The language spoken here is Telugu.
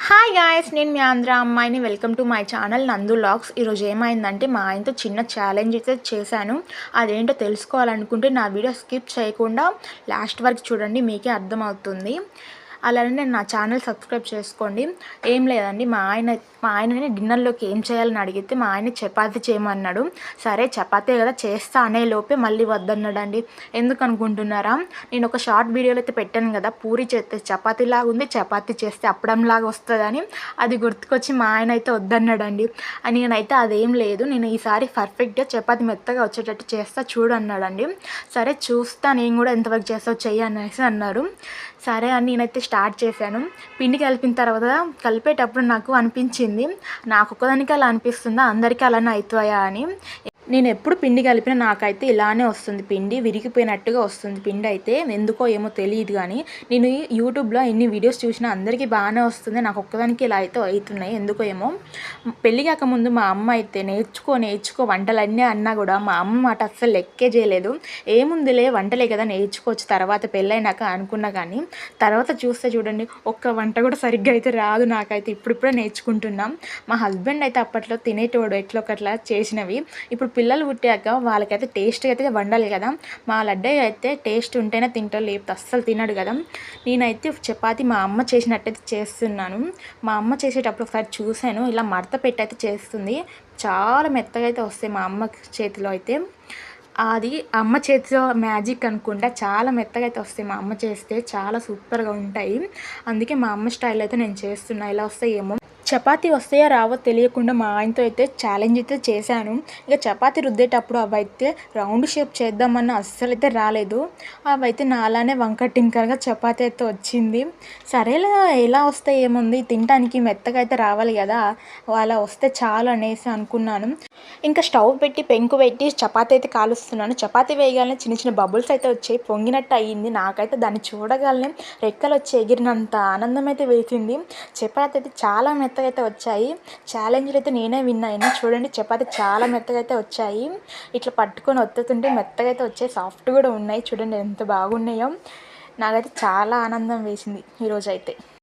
హాయ్ గాయ్స్, నేను మీ ఆంధ్ర అమ్మాయిని. వెల్కమ్ టు మై ఛానల్ నందు వ్లాగ్స్. ఈరోజు ఏమైందంటే మా ఆయనతో చిన్న ఛాలెంజ్ అయితే చేశాను. అదేంటో తెలుసుకోవాలనుకుంటే నా వీడియో స్కిప్ చేయకుండా లాస్ట్ వరకు చూడండి, మీకే అర్థమవుతుంది. అలానే నేను నా ఛానల్ సబ్స్క్రైబ్ చేసుకోండి. ఏం లేదండి, మా ఆయనని డిన్నర్లోకి ఏం చేయాలని అడిగితే మా ఆయన చపాతీ చేయమన్నాడు. సరే చపాతీ కదా చేస్తా అనే లోపే మళ్ళీ వద్దన్నాడండి. ఎందుకు అనుకుంటున్నారా? నేను ఒక షార్ట్ వీడియోలో అయితే పెట్టాను కదా, పూరి చేస్తే చపాతీలాగా ఉంది, చపాతీ చేస్తే అప్పడంలాగా వస్తుందని. అది గుర్తుకొచ్చి మా ఆయన అయితే వద్దన్నాడండి. నేనైతే అదేం లేదు, నేను ఈసారి పర్ఫెక్ట్గా చపాతీ మెత్తగా వచ్చేటట్టు చేస్తా చూడు అన్నాడండి. సరే చూస్తా, నేను కూడా ఎంతవరకు చేస్తావు చెయ్యి అనేసి అన్నారు. సరే అని నేనైతే స్టార్ట్ చేశాను. పిండి కలిపిన తర్వాత కలిపేటప్పుడు నాకు అనిపించింది, నాకు ఒక్కదానికి అలా అనిపిస్తుందా, అందరికీ అలానే అవుతాయా అని. నేను ఎప్పుడు పిండి కలిపినా నాకైతే ఇలానే వస్తుంది, పిండి విరిగిపోయినట్టుగా వస్తుంది. పిండి అయితే ఎందుకో ఏమో తెలియదు, కానీ నేను యూట్యూబ్లో ఎన్ని వీడియోస్ చూసినా అందరికీ బాగానే వస్తుంది, నాకు ఒక్కదానికి ఇలా అయితే అవుతున్నాయి ఎందుకో ఏమో. పెళ్ళి కాకముందు మా అమ్మ అయితే నేర్చుకో వంటలన్నీ అన్నా కూడా మా అమ్మ మాట అస్సలు లెక్కే చేయలేదు. ఏముందిలే వంటలే కదా నేర్చుకోవచ్చు తర్వాత పెళ్ళైనాక అనుకున్నా, కానీ తర్వాత చూస్తే చూడండి ఒక్క వంట కూడా సరిగ్గా అయితే రాదు నాకైతే. ఇప్పుడిప్పుడే నేర్చుకుంటున్నాం. మా హస్బెండ్ అయితే అప్పట్లో తినేటోడు ఎట్లా ఒకట్లా చేసినవి. ఇప్పుడు పిల్లలు పుట్టాక వాళ్ళకైతే టేస్ట్ అయితే వండాలి కదా. మా లడ్డయ్య అయితే టేస్ట్ ఉంటేనే తింటాడు, లేకపోతే అస్సలు తినడు కదా. నేనైతే చపాతి మా అమ్మ చేసినట్టయితే చేస్తున్నాను. మా అమ్మ చేసేటప్పుడు ఒకసారి చూశాను, ఇలా మడత పెట్టి అయితే చేస్తుంది. చాలా మెత్తగా అయితే వస్తాయి మా అమ్మ చేతిలో అయితే. అది అమ్మ చేతిలో మ్యాజిక్ అనుకుంటా, చాలా మెత్తగా అయితే వస్తాయి మా అమ్మ చేస్తే, చాలా సూపర్గా ఉంటాయి. అందుకే మా అమ్మ స్టైల్ అయితే నేను చేస్తున్నా. ఇలా వస్తాయేమో. చపాతీ వస్తాయో రావో తెలియకుండా మా ఆయనతో అయితే ఛాలెంజ్ అయితే చేశాను. ఇక చపాతీ రుద్దేటప్పుడు అవైతే రౌండ్ షేప్ చేద్దామన్న అస్సలు అయితే రాలేదు. అవైతే నాలానే వంక టింకర్గా చపాతీ అయితే వచ్చింది. సరేలా ఎలా వస్తాయి ఏముంది, తినడానికి మెత్తగా అయితే రావాలి కదా, అలా వస్తే చాలు అనేసి అనుకున్నాను. ఇంకా స్టవ్ పెట్టి పెంకు పెట్టి చపాతీ అయితే కాలుస్తున్నాను. చపాతీ వేయగానే చిన్న చిన్న బబుల్స్ అయితే వచ్చాయి, పొంగినట్టు అయ్యింది. నాకైతే దాన్ని చూడగానే రెక్కలు వచ్చి ఎగిరినంత ఆనందం అయితే వేసింది. చపాతీ అయితే చాలా మెత్తగా అయితే వచ్చాయి. ఛాలెంజ్లు అయితే నేనే విన్ అయినా. చూడండి చపాతీ చాలా మెత్తగా అయితే వచ్చాయి. ఇట్లా పట్టుకొని ఒత్తుతుంటే మెత్తగా అయితే వచ్చాయి, సాఫ్ట్ కూడా ఉన్నాయి. చూడండి ఎంత బాగున్నాయో. నాకైతే చాలా ఆనందం వేసింది ఈరోజు అయితే.